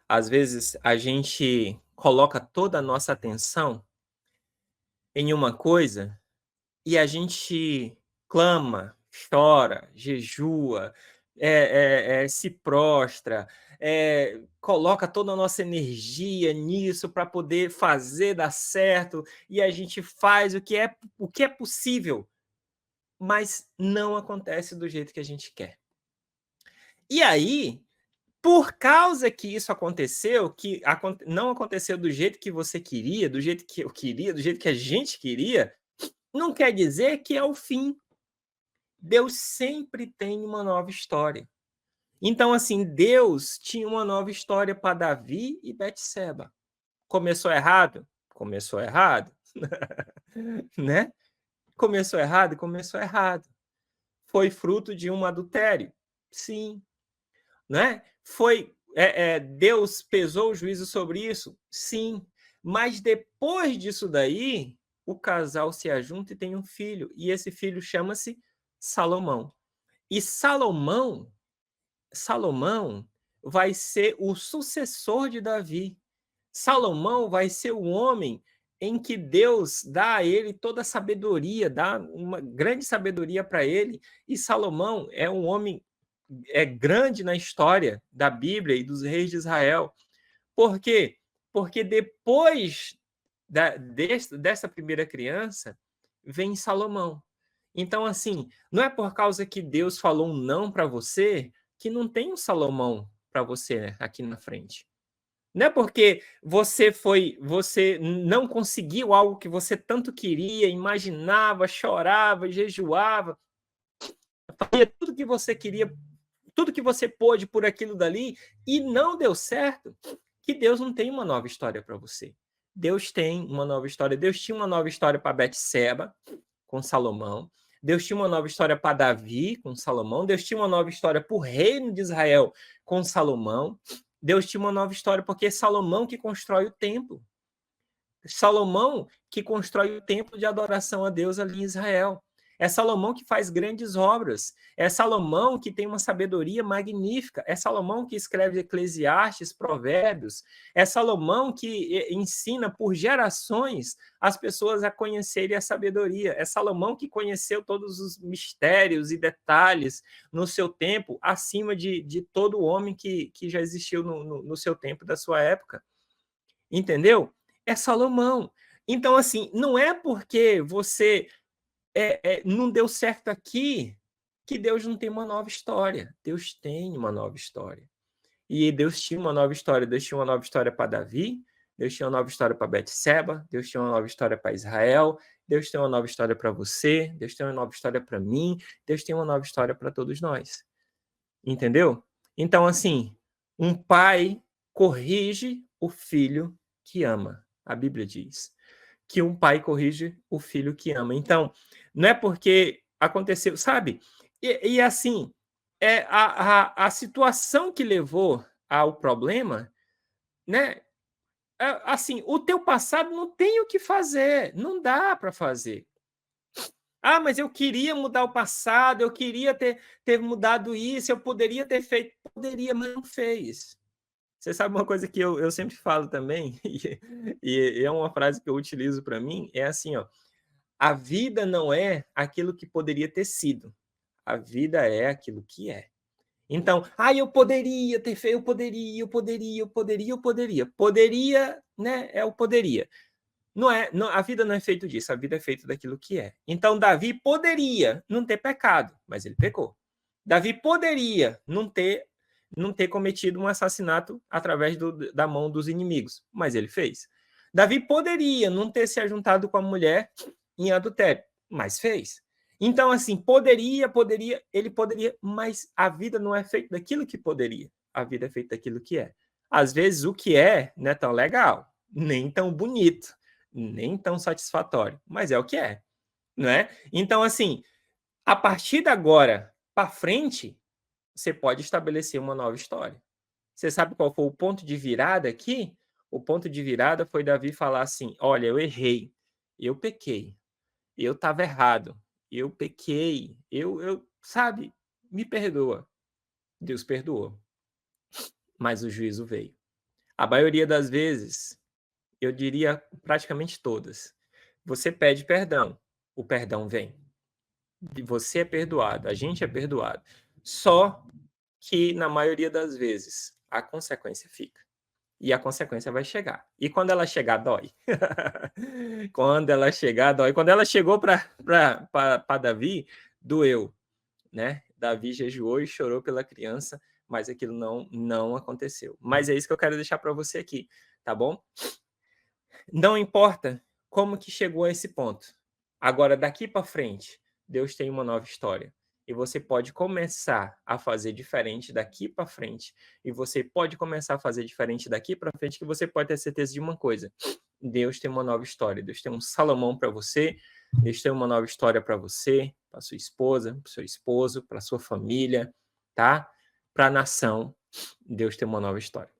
Às vezes, a gente coloca toda a nossa atenção em uma coisa e a gente clama, chora, jejua, se prostra, coloca toda a nossa energia nisso para poder fazer dar certo, e a gente faz o que é possível, mas não acontece do jeito que a gente quer. E aí, por causa que isso aconteceu, não aconteceu do jeito que você queria, do jeito que eu queria, do jeito que a gente queria, não quer dizer que é o fim. Deus sempre tem uma nova história. Então, assim, Deus tinha uma nova história para Davi e Betseba. Começou errado? Começou errado, né? Começou errado? Começou errado. Foi fruto de um adultério? Sim. Né? Deus pesou o juízo sobre isso? Sim. Mas depois disso daí, o casal se ajunta e tem um filho. E esse filho chama-se Salomão. E Salomão vai ser o sucessor de Davi. Salomão vai ser o homem em que Deus dá a ele toda a sabedoria, dá uma grande sabedoria para ele. E Salomão é um homem grande na história da Bíblia e dos reis de Israel. Por quê? Porque depois dessa primeira criança vem Salomão. Então, assim, não é por causa que Deus falou um não para você que não tem um Salomão para você, né, aqui na frente. Não é porque você não conseguiu algo que você tanto queria, imaginava, chorava, jejuava, fazia tudo que você queria, tudo que você pôde por aquilo dali e não deu certo, que Deus não tem uma nova história para você. Deus tem uma nova história. Deus tinha uma nova história para Betseba, com Salomão. Deus tinha uma nova história para Davi, com Salomão. Deus tinha uma nova história para o reino de Israel, com Salomão. Deus tinha uma nova história porque é Salomão que constrói o templo. Salomão que constrói o templo de adoração a Deus ali em Israel. É Salomão que faz grandes obras. É Salomão que tem uma sabedoria magnífica. É Salomão que escreve Eclesiastes, Provérbios. É Salomão que ensina por gerações as pessoas a conhecerem a sabedoria. É Salomão que conheceu todos os mistérios e detalhes no seu tempo, acima de todo homem que já existiu no seu tempo, da sua época. Entendeu? É Salomão. Então, assim, não é porque você não deu certo aqui que Deus não tem uma nova história. Deus tem uma nova história. E Deus tinha uma nova história. Deus tinha uma nova história para Davi, Deus tinha uma nova história para Betseba, Deus tinha uma nova história para Israel, Deus tem uma nova história para você, Deus tem uma nova história para mim, Deus tem uma nova história para todos nós. Entendeu? Então, assim, um pai corrige o filho que ama. A Bíblia diz que um pai corrige o filho que ama. Então, não é porque aconteceu, sabe? E assim, a situação que levou ao problema, né? Assim, o teu passado não tem o que fazer, não dá para fazer. Ah, mas eu queria mudar o passado, eu queria ter mudado isso, eu poderia ter feito. Poderia, mas não fez. Você sabe uma coisa que eu sempre falo também, e é uma frase que eu utilizo para mim, é assim, ó, a vida não é aquilo que poderia ter sido, a vida é aquilo que é. Então, eu poderia ter feito, eu poderia. Poderia, né, é o poderia. Não é, não, a vida não é feita disso, a vida é feita daquilo que é. Então, Davi poderia não ter pecado, mas ele pecou. Davi poderia não ter cometido um assassinato através da mão dos inimigos, mas ele fez. Davi poderia não ter se ajuntado com a mulher em adultério, mas fez. Então, assim, ele poderia, mas a vida não é feita daquilo que poderia. A vida é feita daquilo que é. Às vezes, o que é não é tão legal, nem tão bonito, nem tão satisfatório, mas é o que é, não é? Então, assim, a partir de agora para frente, você pode estabelecer uma nova história. Você sabe qual foi o ponto de virada aqui? O ponto de virada foi Davi falar assim: olha, eu errei, eu pequei, eu estava errado, eu pequei, sabe, me perdoa. Deus perdoou, mas o juízo veio. A maioria das vezes, eu diria praticamente todas, você pede perdão, o perdão vem. E você é perdoado, a gente é perdoado. Só que, na maioria das vezes, a consequência fica. E a consequência vai chegar. E quando ela chegar, dói. Quando ela chegar, dói. Quando ela chegou para Davi, doeu, né? Davi jejuou e chorou pela criança, mas aquilo não aconteceu. Mas é isso que eu quero deixar para você aqui, tá bom? Não importa como que chegou a esse ponto. Agora, daqui para frente, Deus tem uma nova história. E você pode começar a fazer diferente daqui para frente. E você pode começar a fazer diferente daqui para frente, que você pode ter certeza de uma coisa. Deus tem uma nova história. Deus tem um Salomão para você. Deus tem uma nova história para você, para sua esposa, para seu esposo, para sua família, tá? Para a nação. Deus tem uma nova história.